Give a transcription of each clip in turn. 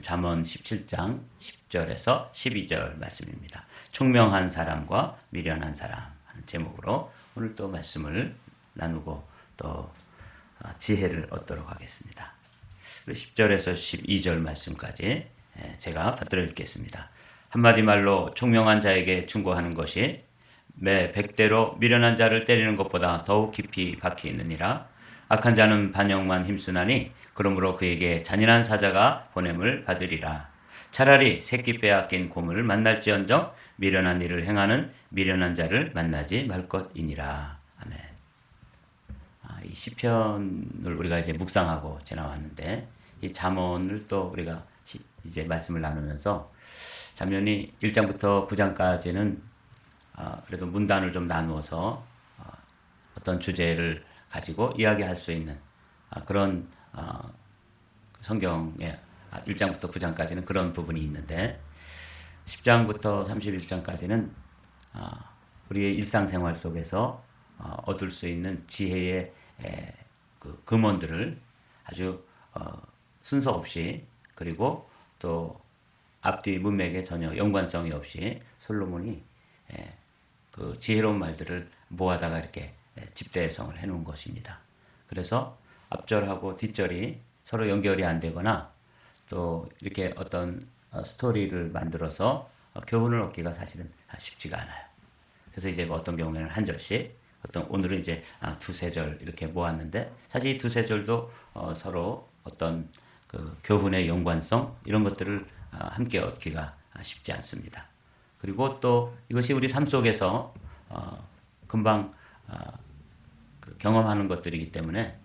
잠언 17장 10절에서 12절 말씀입니다. 총명한 사람과 미련한 사람 하는 제목으로 오늘 또 말씀을 나누고 또 지혜를 얻도록 하겠습니다. 10절에서 12절 말씀까지 제가 받들어 읽겠습니다. 한마디 말로 총명한 자에게 충고하는 것이 매 100대로 미련한 자를 때리는 것보다 더욱 깊이 박히 있느니라. 악한 자는 반역만 힘쓰나니 그러므로 그에게 잔인한 사자가 보냄을 받으리라. 차라리 새끼 빼앗긴 고물을 만날지언정 미련한 일을 행하는 미련한 자를 만나지 말 것이니라. 아멘. 이 시편을 우리가 이제 묵상하고 지나왔는데 이 잠언을 또 우리가 이제 말씀을 나누면서 잠언이 1장부터 9장까지는 그래도 문단을 좀 나누어서 어떤 주제를 가지고 이야기할 수 있는 그런 성경의 1장부터 9장까지는 그런 부분이 있는데 10장부터 31장까지는 우리의 일상생활 속에서 얻을 수 있는 지혜의 그 금원들을 아주 순서 없이 그리고 또 앞뒤 문맥에 전혀 연관성이 없이 솔로몬이 그 지혜로운 말들을 모아다가 이렇게 집대성을 해놓은 것입니다. 그래서 앞절하고 뒷절이 서로 연결이 안 되거나 또 이렇게 어떤 스토리를 만들어서 교훈을 얻기가 사실은 쉽지가 않아요. 그래서 이제 어떤 경우에는 한 절씩, 오늘은 이제 두세 절 이렇게 모았는데 사실 이 두세 절도 서로 어떤 그 교훈의 연관성 이런 것들을 함께 얻기가 쉽지 않습니다. 그리고 또 이것이 우리 삶 속에서 금방 경험하는 것들이기 때문에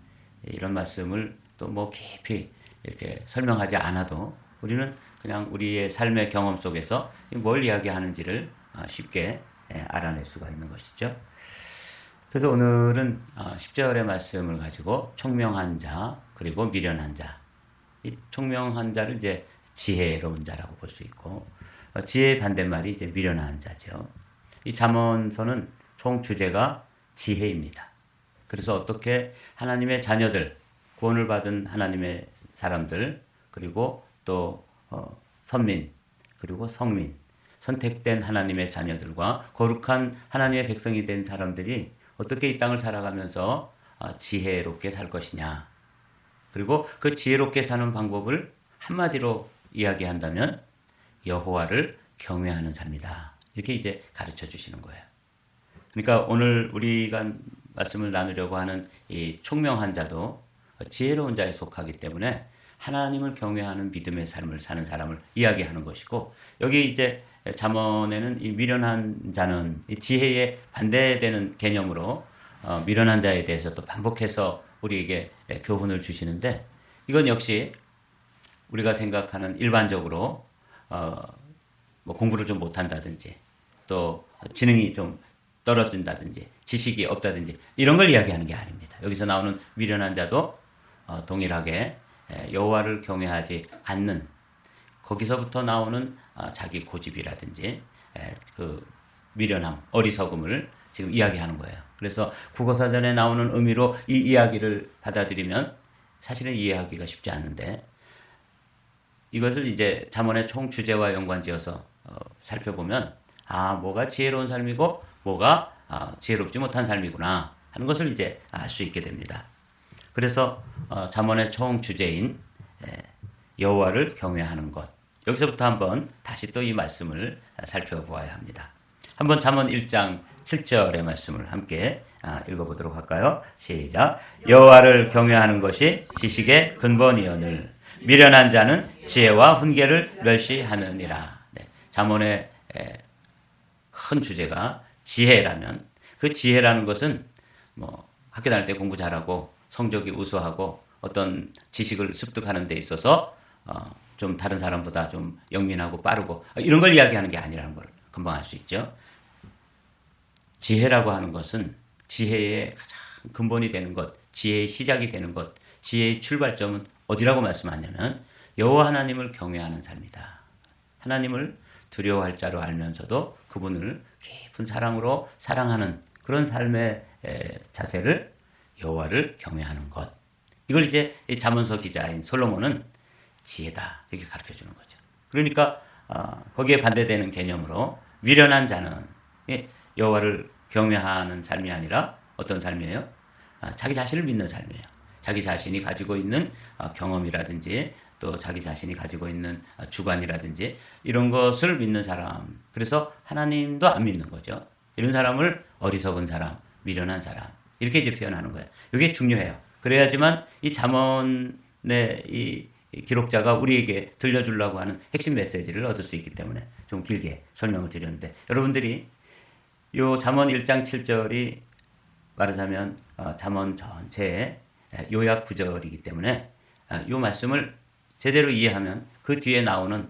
이런 말씀을 또 뭐 깊이 이렇게 설명하지 않아도 우리는 그냥 우리의 삶의 경험 속에서 뭘 이야기하는지를 쉽게 알아낼 수가 있는 것이죠. 그래서 오늘은 10절의 말씀을 가지고 총명한 자 그리고 미련한 자, 이 총명한 자를 이제 지혜로운 자라고 볼 수 있고 지혜의 반대말이 이제 미련한 자죠. 이 잠언서는 총 주제가 지혜입니다. 그래서 어떻게 하나님의 자녀들, 구원을 받은 하나님의 사람들, 그리고 또 선민, 그리고 성민, 선택된 하나님의 자녀들과 거룩한 하나님의 백성이 된 사람들이 어떻게 이 땅을 살아가면서 지혜롭게 살 것이냐. 그리고 그 지혜롭게 사는 방법을 한마디로 이야기한다면 여호와를 경외하는 삶이다. 이렇게 이제 가르쳐 주시는 거예요. 그러니까 오늘 우리가 말씀을 나누려고 하는 이 총명한 자도 지혜로운 자에 속하기 때문에 하나님을 경외하는 믿음의 삶을 사는 사람을 이야기하는 것이고 여기 이제 잠언에는 이 미련한 자는 이 지혜에 반대되는 개념으로 미련한 자에 대해서 또 반복해서 우리에게 교훈을 주시는데 이건 역시 우리가 생각하는 일반적으로 뭐 공부를 좀 못한다든지 또 지능이 좀 떨어진다든지 지식이 없다든지 이런 걸 이야기하는 게 아닙니다. 여기서 나오는 미련한 자도 동일하게 여호와를 경외하지 않는 거기서부터 나오는 자기 고집이라든지 그 미련함, 어리석음을 지금 이야기하는 거예요. 그래서 국어사전에 나오는 의미로 이 이야기를 받아들이면 사실은 이해하기가 쉽지 않는데 이것을 이제 잠언의 총 주제와 연관지어서 살펴보면 뭐가 지혜로운 삶이고 뭐가 지혜롭지 못한 삶이구나 하는 것을 이제 알 수 있게 됩니다. 그래서 잠언의 총 주제인 여호와를 경외하는 것 여기서부터 한번 다시 또 이 말씀을 살펴보아야 합니다. 한번 잠언 1장 7절의 말씀을 함께 읽어보도록 할까요? 시작. 여호와를 경외하는 것이 지식의 근본이오늘 미련한 자는 지혜와 훈계를 멸시하느니라. 네, 잠언의 큰 주제가 지혜라면 그 지혜라는 것은 뭐 학교 다닐 때 공부 잘하고 성적이 우수하고 어떤 지식을 습득하는 데 있어서 좀 다른 사람보다 좀 영민하고 빠르고 이런 걸 이야기하는 게 아니라는 걸 금방 알 수 있죠. 지혜라고 하는 것은 지혜의 가장 근본이 되는 것, 지혜의 시작이 되는 것, 지혜의 출발점은 어디라고 말씀하냐면 여호와 하나님을 경외하는 삶이다. 하나님을 두려워할 자로 알면서도 그분을 깊은 사랑으로 사랑하는 그런 삶의 자세를 여호와를 경외하는 것. 이걸 이제 잠언서 기자인 솔로몬은 지혜다 이렇게 가르쳐 주는 거죠. 그러니까 거기에 반대되는 개념으로 미련한 자는 여호와를 경외하는 삶이 아니라 어떤 삶이에요? 자기 자신을 믿는 삶이에요. 자기 자신이 가지고 있는 경험이라든지 또 자기 자신이 가지고 있는 주관이라든지 이런 것을 믿는 사람. 그래서 하나님도 안 믿는 거죠. 이런 사람을 어리석은 사람, 미련한 사람 이렇게 이제 표현하는 거예요. 이게 중요해요. 그래야지만 이 잠언의 이 기록자가 우리에게 들려주려고 하는 핵심 메시지를 얻을 수 있기 때문에 좀 길게 설명을 드렸는데 여러분들이 요 잠언 1장 7절이 말하자면 잠언 전체의 요약 구절이기 때문에 요 말씀을 제대로 이해하면 그 뒤에 나오는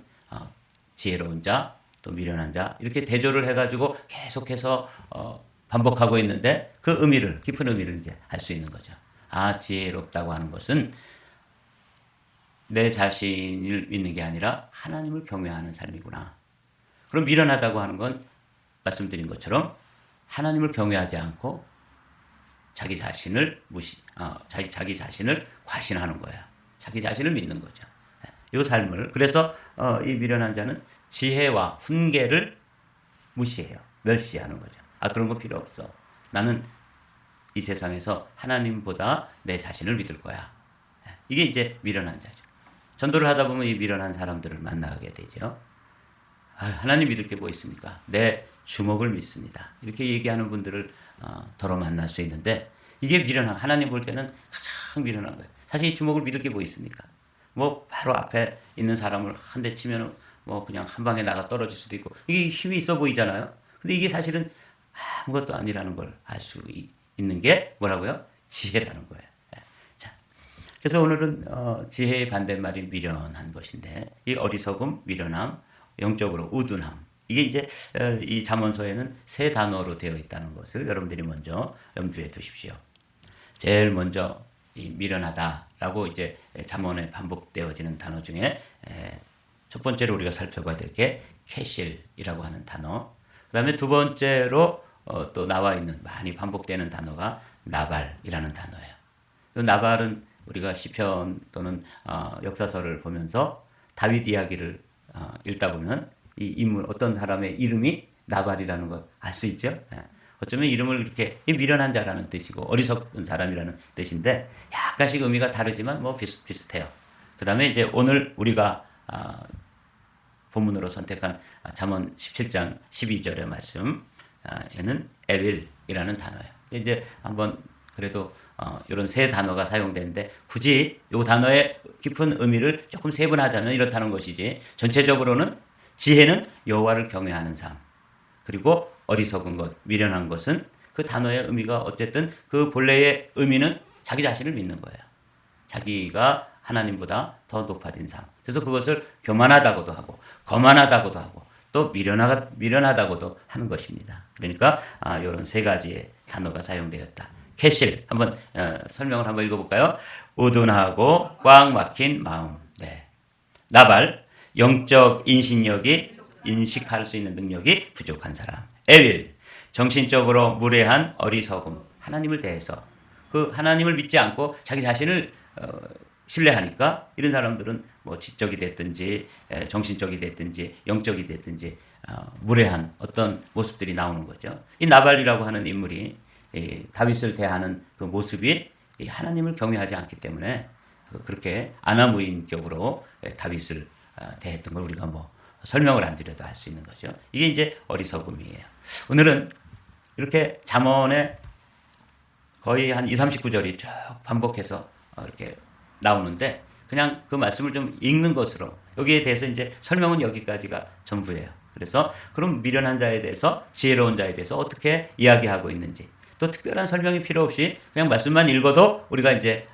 지혜로운 자, 또 미련한 자 이렇게 대조를 해가지고 계속해서 반복하고 있는데 그 의미를 깊은 의미를 이제 알 수 있는 거죠. 지혜롭다고 하는 것은 내 자신을 믿는 게 아니라 하나님을 경외하는 삶이구나. 그럼 미련하다고 하는 건 말씀드린 것처럼 하나님을 경외하지 않고 자기 자신을 자기 자신을 과신하는 거야. 자기 자신을 믿는 거죠. 이 삶을 그래서 이 미련한 자는 지혜와 훈계를 무시해요. 멸시하는 거죠. 그런 거 필요 없어. 나는 이 세상에서 하나님보다 내 자신을 믿을 거야. 이게 이제 미련한 자죠. 전도를 하다 보면 이 미련한 사람들을 만나게 되죠. 하나님 믿을 게 뭐 있습니까? 내 주먹을 믿습니다. 이렇게 얘기하는 분들을 더러 만날 수 있는데 이게 하나님 볼 때는 가장 미련한 거예요. 사실 이 주먹을 믿을 게 뭐 있습니까? 뭐 바로 앞에 있는 사람을 한 대 치면 뭐 그냥 한 방에 나가 떨어질 수도 있고 이게 힘이 있어 보이잖아요. 근데 이게 사실은 아무것도 아니라는 걸 알 수 있는 게 뭐라고요? 지혜라는 거예요. 자, 그래서 오늘은 지혜의 반대말이 미련한 것인데 이 어리석음, 미련함, 영적으로 우둔함 이게 이제 이 잠언서에는 세 단어로 되어 있다는 것을 여러분들이 먼저 염두에 두십시오. 제일 먼저 이 미련하다라고 이제 잠언에 반복되어지는 단어 중에 첫 번째로 우리가 살펴봐야 될 게 캐실이라고 하는 단어. 그다음에 두 번째로 또 나와 있는 많이 반복되는 단어가 나발이라는 단어예요. 이 나발은 우리가 시편 또는 역사서를 보면서 다윗 이야기를 읽다 보면 이 인물 어떤 사람의 이름이 나발이라는 걸 알 수 있죠. 어쩌면 이름을 이렇게 미련한 자라는 뜻이고 어리석은 사람이라는 뜻인데 약간씩 의미가 다르지만 뭐 비슷해요. 그다음에 이제 오늘 우리가 본문으로 선택한 잠언 17장 12절의 말씀에는 에윌이라는 단어예요. 이제 한번 그래도 이런 세 단어가 사용되는데 굳이 이 단어의 깊은 의미를 조금 세분하자면 이렇다는 것이지 전체적으로는 지혜는 여호와를 경외하는 삶 그리고 어리석은 것, 미련한 것은 그 단어의 의미가 어쨌든 그 본래의 의미는 자기 자신을 믿는 거예요. 자기가 하나님보다 더 높아진 삶. 그래서 그것을 교만하다고도 하고 거만하다고도 하고 또 미련하다고도 하는 것입니다. 그러니까 이런 세 가지의 단어가 사용되었다. 캐실 한번 설명을 한번 읽어볼까요? 우둔하고 꽉 막힌 마음. 네. 나발 영적 인식력이 인식할 수 있는 능력이 부족한 사람. 에윌 정신적으로 무례한 어리석음. 하나님을 대해서 그 하나님을 믿지 않고 자기 자신을 신뢰하니까 이런 사람들은 뭐 지적이 됐든지 정신적이 됐든지 영적이 됐든지 무례한 어떤 모습들이 나오는 거죠. 이 나발이라고 하는 인물이 다윗을 대하는 그 모습이 하나님을 경외하지 않기 때문에 그렇게 아나무인격으로 다윗을 대했던 걸 우리가 뭐 설명을 안 드려도 알 수 있는 거죠. 이게 이제 어리석음이에요. 오늘은 이렇게 잠언에 거의 한 2, 39절이 쭉 반복해서 이렇게 나오는데 그냥 그 말씀을 좀 읽는 것으로 여기에 대해서 이제 설명은 여기까지가 전부예요. 그래서 그럼 미련한 자에 대해서 지혜로운 자에 대해서 어떻게 이야기하고 있는지 또 특별한 설명이 필요 없이 그냥 말씀만 읽어도 우리가 이제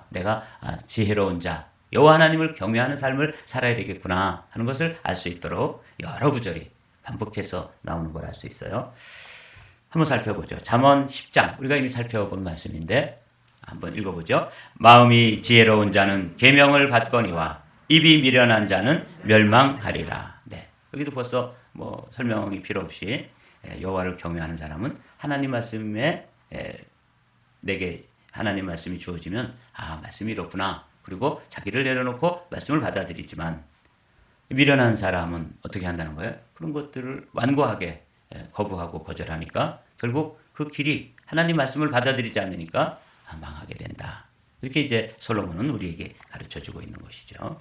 내가 지혜로운 자 여호와 하나님을 경외하는 삶을 살아야 되겠구나 하는 것을 알 수 있도록 여러 구절이 반복해서 나오는 걸 알 수 있어요. 한번 살펴보죠. 잠언 10장 우리가 이미 살펴본 말씀인데 한번 읽어보죠. 마음이 지혜로운 자는 계명을 받거니와 입이 미련한 자는 멸망하리라. 네. 여기도 벌써 뭐 설명이 필요 없이 여호와를 경외하는 사람은 하나님 말씀에 내게 하나님 말씀이 주어지면 말씀이 이렇구나 그리고 자기를 내려놓고 말씀을 받아들이지만 미련한 사람은 어떻게 한다는 거예요? 그런 것들을 완고하게 거부하고 거절하니까 결국 그 길이 하나님 말씀을 받아들이지 않으니까 망하게 된다. 이렇게 이제 솔로몬은 우리에게 가르쳐주고 있는 것이죠.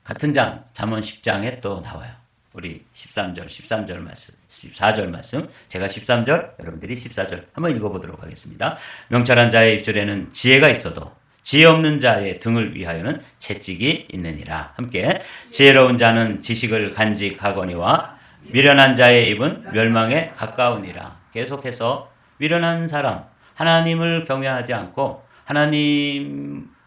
같은 장 잠언 10장에 또 나와요. 우리 13절 말씀, 14절 말씀. 제가 13절, 여러분들이 14절 한번 읽어보도록 하겠습니다. 명철한 자의 입술에는 지혜가 있어도 지혜 없는 자의 등을 위하여는 채찍이 있느니라. 함께 지혜로운 자는 지식을 간직하거니와 미련한 자의 입은 멸망에 가까우니라. 계속해서 미련한 사람, 하나님을 경외하지 않고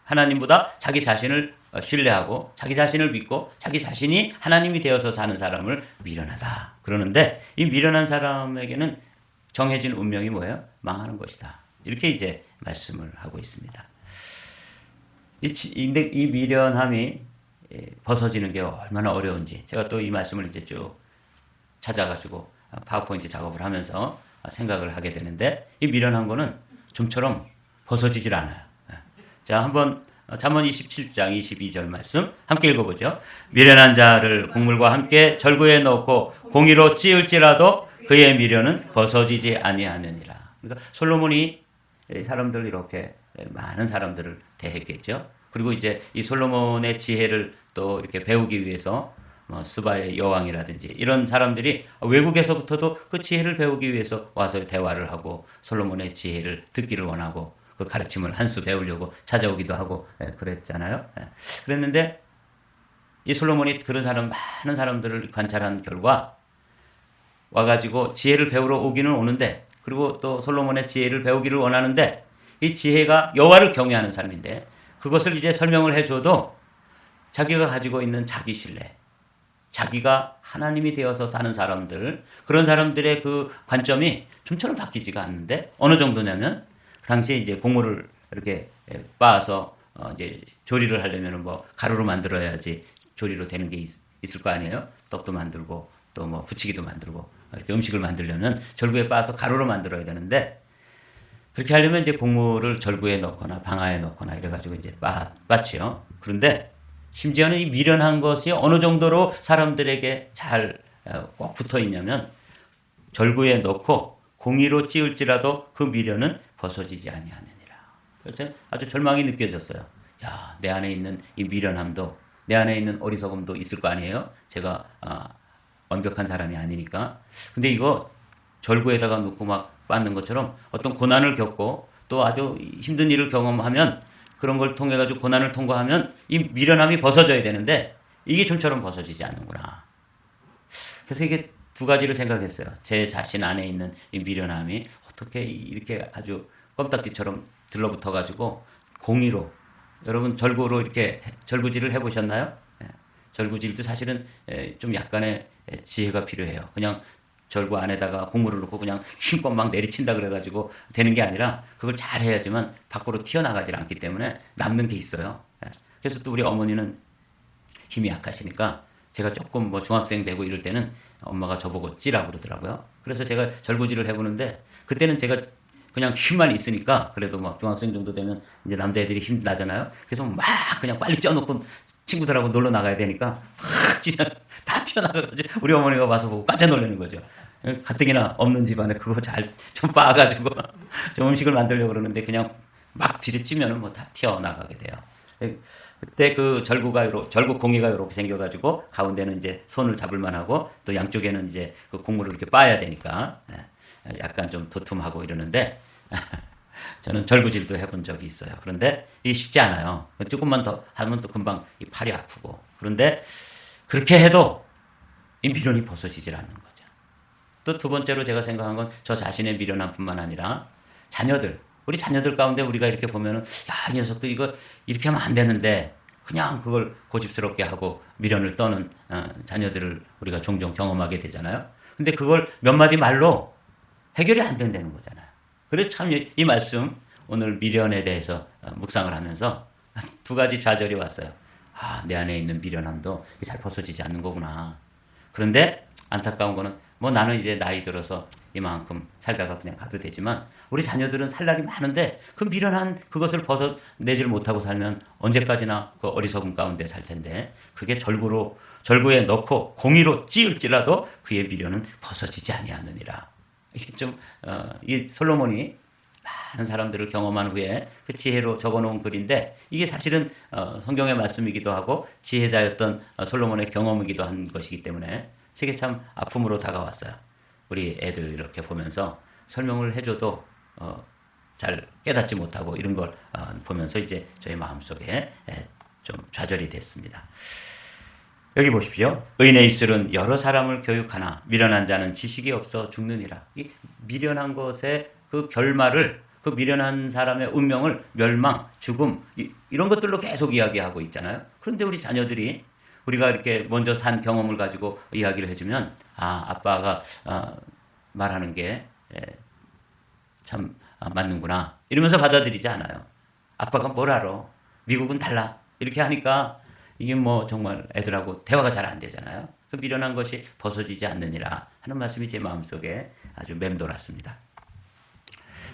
하나님보다 자기 자신을 신뢰하고 자기 자신을 믿고 자기 자신이 하나님이 되어서 사는 사람을 미련하다. 그러는데 이 미련한 사람에게는 정해진 운명이 뭐예요? 망하는 것이다. 이렇게 이제 말씀을 하고 있습니다. 이 미련함이 벗어지는 게 얼마나 어려운지 제가 또 이 말씀을 이제 쭉 찾아가지고 파워포인트 작업을 하면서 생각을 하게 되는데 이 미련한 거는 좀처럼 벗어지질 않아요. 자, 한번 잠언 27장 22절 말씀 함께 읽어보죠. 미련한 자를 곡물과 함께 절구에 넣고 공의로 찌을지라도 그의 미련은 벗어지지 아니하느니라. 그러니까 솔로몬이 사람들 이렇게 많은 사람들을 대했겠죠. 그리고 이제 이 솔로몬의 지혜를 또 이렇게 배우기 위해서 스바의 여왕이라든지 이런 사람들이 외국에서부터도 그 지혜를 배우기 위해서 와서 대화를 하고 솔로몬의 지혜를 듣기를 원하고 그 가르침을 한 수 배우려고 찾아오기도 하고 그랬잖아요. 그랬는데 이 솔로몬이 그런 많은 사람들을 관찰한 결과 와가지고 지혜를 배우러 오기는 오는데 그리고 또 솔로몬의 지혜를 배우기를 원하는데 이 지혜가 여호와를 경외하는 사람인데 그것을 이제 설명을 해줘도 자기가 가지고 있는 자기 신뢰, 자기가 하나님이 되어서 사는 사람들, 그런 사람들의 그 관점이 좀처럼 바뀌지가 않는데 어느 정도냐면 그 당시에 이제 곡물을 이렇게 빻아서 이제 조리를 하려면 뭐 가루로 만들어야지 조리로 되는 게 있을 거 아니에요? 떡도 만들고 또 뭐 부치기도 만들고 이렇게 음식을 만들려면 절구에 빻아서 가루로 만들어야 되는데 그렇게 하려면 이제 곡물을 절구에 넣거나 방아에 넣거나 이래가지고 이제 빻지요. 그런데 심지어는 이 미련한 것이 어느 정도로 사람들에게 잘 꼭 붙어 있냐면 절구에 넣고 공의로 찌을지라도 그 미련은 벗어지지 아니하느니라. 그래서 아주 절망이 느껴졌어요. 야, 내 안에 있는 이 미련함도 내 안에 있는 어리석음도 있을 거 아니에요? 제가 완벽한 사람이 아니니까. 근데 이거 절구에다가 놓고 막 빻는 것처럼 어떤 고난을 겪고 또 아주 힘든 일을 경험하면 그런 걸 통해 가지고 고난을 통과하면 이 미련함이 벗어져야 되는데 이게 좀처럼 벗어지지 않는구나. 그래서 이게 두 가지를 생각했어요. 제 자신 안에 있는 이 미련함이 어떻게 이렇게 아주 껌딱지처럼 들러붙어 가지고 공의로 여러분 절구로 이렇게 절구질을 해보셨나요? 절구질도 사실은 좀 약간의 지혜가 필요해요. 그냥 절구 안에다가 곡물을 넣고 그냥 힘껏 막 내리친다 그래가지고 되는 게 아니라 그걸 잘 해야지만 밖으로 튀어나가질 않기 때문에 남는 게 있어요. 그래서 또 우리 어머니는 힘이 약하시니까 제가 조금 뭐 중학생 되고 이럴 때는 엄마가 저보고 찌라고 그러더라고요. 그래서 제가 절구질을 해보는데 그때는 제가 그냥 힘만 있으니까 그래도 막 중학생 정도 되면 이제 남자애들이 힘 나잖아요. 그래서 막 그냥 빨리 쪄놓고 친구들하고 놀러 나가야 되니까 막 찌면 다 튀어나가가지고 우리 어머니가 와서 보고 깜짝 놀라는 거죠. 가뜩이나 없는 집안에 그거 잘 좀 빻아가지고 좀 음식을 만들려고 그러는데 그냥 막 뒤로 찌면은 뭐 다 튀어나가게 돼요. 그때 그 절구 공이가 이렇게 생겨가지고 가운데는 이제 손을 잡을만 하고 또 양쪽에는 이제 그 곡물을 이렇게 빻아야 되니까 약간 좀 도톰하고 이러는데 저는 절구질도 해본 적이 있어요. 그런데 이게 쉽지 않아요. 조금만 더 하면 또 금방 이 팔이 아프고 그런데 그렇게 해도 이 미련이 벗어지질 않는 거죠. 또 두 번째로 제가 생각한 건 저 자신의 미련함뿐만 아니라 우리 자녀들 가운데 우리가 이렇게 보면은 야, 이 녀석도 이거 이렇게 하면 안 되는데 그냥 그걸 고집스럽게 하고 미련을 떠는 자녀들을 우리가 종종 경험하게 되잖아요. 근데 그걸 몇 마디 말로 해결이 안 된다는 거잖아요. 그래서 참 이 말씀 오늘 미련에 대해서 묵상을 하면서 두 가지 좌절이 왔어요. 아, 내 안에 있는 미련함도 잘 벗어지지 않는 거구나. 그런데 안타까운 거는 뭐 나는 이제 나이 들어서 이만큼 살다가 그냥 가도 되지만 우리 자녀들은 살 날이 많은데 그 미련한 그것을 벗어내지를 못하고 살면 언제까지나 그 어리석음 가운데 살 텐데 그게 절구에 넣고 공의로 찌을지라도 그의 미련은 벗어지지 아니하느니라. 이게 이 솔로몬이 많은 사람들을 경험한 후에 그 지혜로 적어놓은 글인데 이게 사실은 성경의 말씀이기도 하고 지혜자였던 솔로몬의 경험이기도 한 것이기 때문에 되게 참 아픔으로 다가왔어요. 우리 애들 이렇게 보면서 설명을 해줘도 잘 깨닫지 못하고 이런 걸 보면서 이제 저희 마음속에 좀 좌절이 됐습니다. 여기 보십시오. 의인의 입술은 여러 사람을 교육하나 미련한 자는 지식이 없어 죽느니라. 이 미련한 것의 그 결말을 그 미련한 사람의 운명을 멸망, 죽음 이런 것들로 계속 이야기하고 있잖아요. 그런데 우리 자녀들이 우리가 이렇게 먼저 산 경험을 가지고 이야기를 해주면 아빠가 말하는 게 참 맞는구나 이러면서 받아들이지 않아요. 아빠가 뭘 알아? 미국은 달라 이렇게 하니까 이게 뭐 정말 애들하고 대화가 잘 안 되잖아요. 그 미련한 것이 벗어지지 않느니라 하는 말씀이 제 마음속에 아주 맴돌았습니다.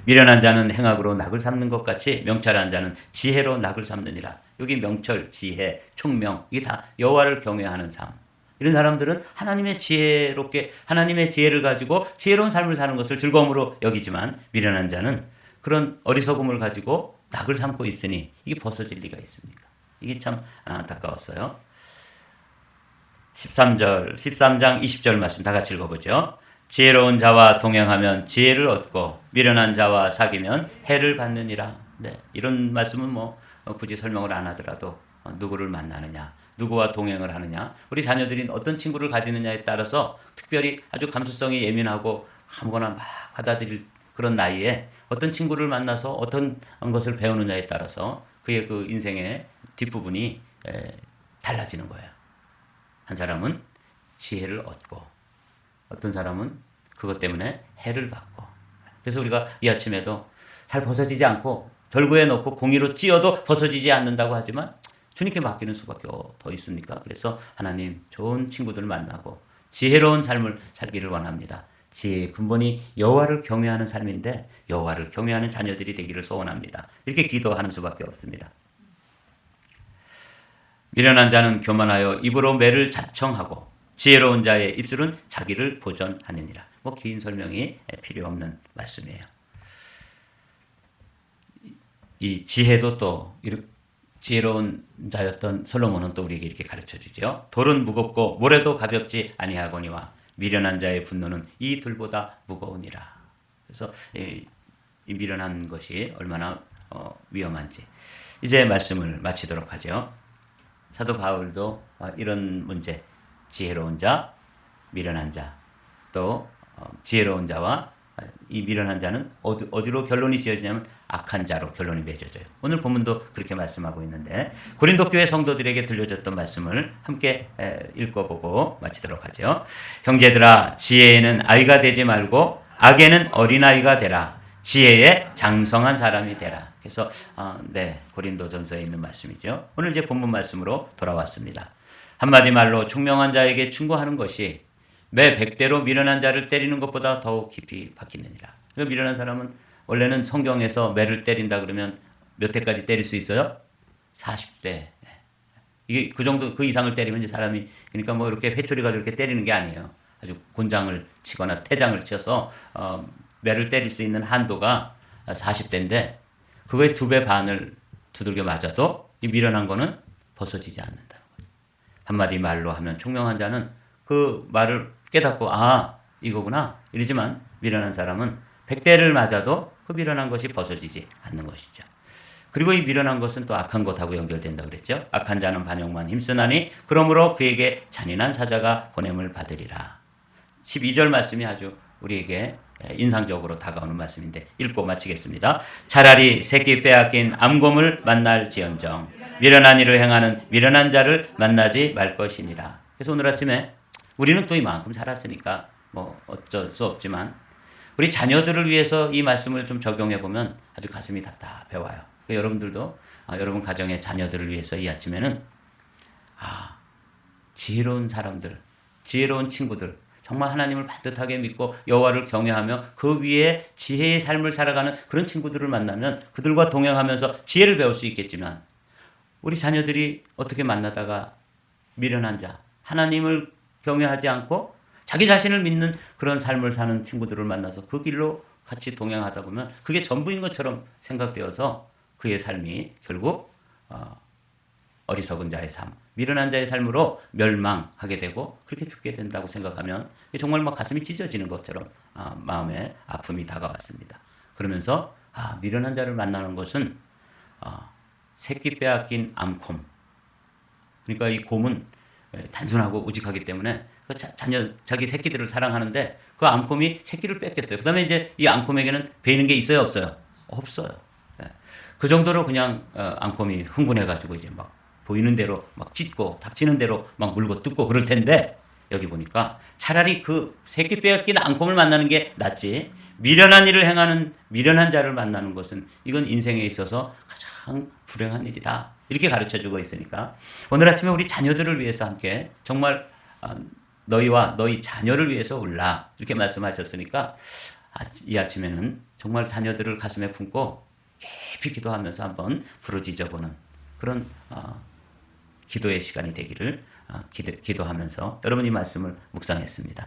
미련한 자는 행악으로 낙을 삼는 것 같이 명철한 자는 지혜로 낙을 삼느니라. 여기 명철, 지혜, 총명 이게 다 여호와를 경외하는 삶. 이런 사람들은 하나님의 지혜를 가지고 지혜로운 삶을 사는 것을 즐거움으로 여기지만 미련한 자는 그런 어리석음을 가지고 낙을 삼고 있으니 이게 벗어질 리가 있습니까? 이게 참 안타까웠어요. 13장 20절 말씀 다 같이 읽어보죠. 지혜로운 자와 동행하면 지혜를 얻고 미련한 자와 사귀면 해를 받느니라. 네, 이런 말씀은 굳이 설명을 안 하더라도 누구를 만나느냐, 누구와 동행을 하느냐, 우리 자녀들이 어떤 친구를 가지느냐에 따라서 특별히 아주 감수성이 예민하고 아무거나 막 받아들일 그런 나이에 어떤 친구를 만나서 어떤 것을 배우느냐에 따라서 그의 그 인생의 뒷부분이 달라지는 거예요. 한 사람은 지혜를 얻고 어떤 사람은 그것 때문에 해를 받고. 그래서 우리가 이 아침에도 잘 벗어지지 않고 절구에 넣고 공의로 찧어도 벗어지지 않는다고 하지만 주님께 맡기는 수밖에 더 있습니까? 그래서 하나님 좋은 친구들을 만나고 지혜로운 삶을 살기를 원합니다. 지혜의 근본이 여호와를 경외하는 삶인데 여호와를 경외하는 자녀들이 되기를 소원합니다. 이렇게 기도하는 수밖에 없습니다. 미련한 자는 교만하여 입으로 매를 자청하고 지혜로운 자의 입술은 자기를 보전하느니라. 긴 설명이 필요 없는 말씀이에요. 이 지혜도 또 지혜로운 자였던 솔로몬은 또 우리에게 이렇게 가르쳐 주죠. 돌은 무겁고 모래도 가볍지 아니하거니와 미련한 자의 분노는 이 둘보다 무거우니라. 그래서 이 미련한 것이 얼마나 위험한지 이제 말씀을 마치도록 하죠. 사도 바울도 이런 문제, 지혜로운 자, 미련한 자, 또 지혜로운 자와 이 미련한 자는 어디로 결론이 지어지냐면 악한 자로 결론이 맺어져요. 오늘 본문도 그렇게 말씀하고 있는데 고린도 교회 성도들에게 들려줬던 말씀을 함께 읽어보고 마치도록 하죠. 형제들아 지혜에는 아이가 되지 말고 악에는 어린아이가 되라. 지혜에 장성한 사람이 되라. 그래서 고린도전서에 있는 말씀이죠. 오늘 이제 본문 말씀으로 돌아왔습니다. 한마디 말로 총명한 자에게 충고하는 것이 매 100대로 미련한 자를 때리는 것보다 더욱 깊이 박히느니라. 미련한 사람은 원래는 성경에서 매를 때린다 그러면 몇 대까지 때릴 수 있어요? 40대. 이게 그 정도 그 이상을 때리면 이제 사람이 그러니까 이렇게 회초리 가지고 이렇게 때리는 게 아니에요. 아주 곤장을 치거나 태장을 쳐서 매를 때릴 수 있는 한도가 40대인데 그거의 2배 반을 두들겨 맞아도 이 미련한 거는 벗어지지 않는다는 거죠. 한마디 말로 하면 총명한 자는 그 말을 깨닫고 이거구나 이러지만 미련한 사람은 100대를 맞아도 그 미련한 것이 벗어지지 않는 것이죠. 그리고 이 미련한 것은 또 악한 것하고 연결된다고 그랬죠. 악한 자는 반역만 힘쓰나니 그러므로 그에게 잔인한 사자가 보냄을 받으리라. 12절 말씀이 아주 우리에게 인상적으로 다가오는 말씀인데 읽고 마치겠습니다. 차라리 새끼 빼앗긴 암곰을 만날지언정 미련한 일을 행하는 미련한 자를 만나지 말 것이니라. 그래서 오늘 아침에 우리는 또 이만큼 살았으니까 어쩔 수 없지만 우리 자녀들을 위해서 이 말씀을 좀 적용해 보면 아주 가슴이 답답해 와요. 여러분들도 여러분 가정의 자녀들을 위해서 이 아침에는 지혜로운 사람들, 지혜로운 친구들, 정말 하나님을 반듯하게 믿고 여호와를 경외하며 그 위에 지혜의 삶을 살아가는 그런 친구들을 만나면 그들과 동행하면서 지혜를 배울 수 있겠지만 우리 자녀들이 어떻게 만나다가 미련한 자, 하나님을 경외하지 않고 자기 자신을 믿는 그런 삶을 사는 친구들을 만나서 그 길로 같이 동행하다 보면 그게 전부인 것처럼 생각되어서 그의 삶이 결국 어리석은 자의 삶, 미련한 자의 삶으로 멸망하게 되고 그렇게 죽게 된다고 생각하면 정말 막 가슴이 찢어지는 것처럼 마음에 아픔이 다가왔습니다. 그러면서 미련한 자를 만나는 것은 새끼 빼앗긴 암곰. 그러니까 이 곰은 단순하고 우직하기 때문에 그 자기 새끼들을 사랑하는데 그 암곰이 새끼를 뺏겼어요. 그 다음에 이제 이 암곰에게는 베이는 게 있어요, 없어요? 없어요. 그 정도로 그냥 암곰이 흥분해가지고 이제 막 보이는 대로 막 찢고 닥치는 대로 막 물고 뜯고 그럴 텐데 여기 보니까 차라리 그 새끼 빼앗긴 암곰을 만나는 게 낫지 미련한 일을 행하는 미련한 자를 만나는 것은 이건 인생에 있어서 가장 불행한 일이다. 이렇게 가르쳐주고 있으니까 오늘 아침에 우리 자녀들을 위해서 함께 정말 너희와 너희 자녀를 위해서 울라 이렇게 말씀하셨으니까 이 아침에는 정말 자녀들을 가슴에 품고 깊이 기도하면서 한번 부르짖어보는 그런 기도의 시간이 되기를 기도하면서 여러분이 말씀을 묵상했습니다.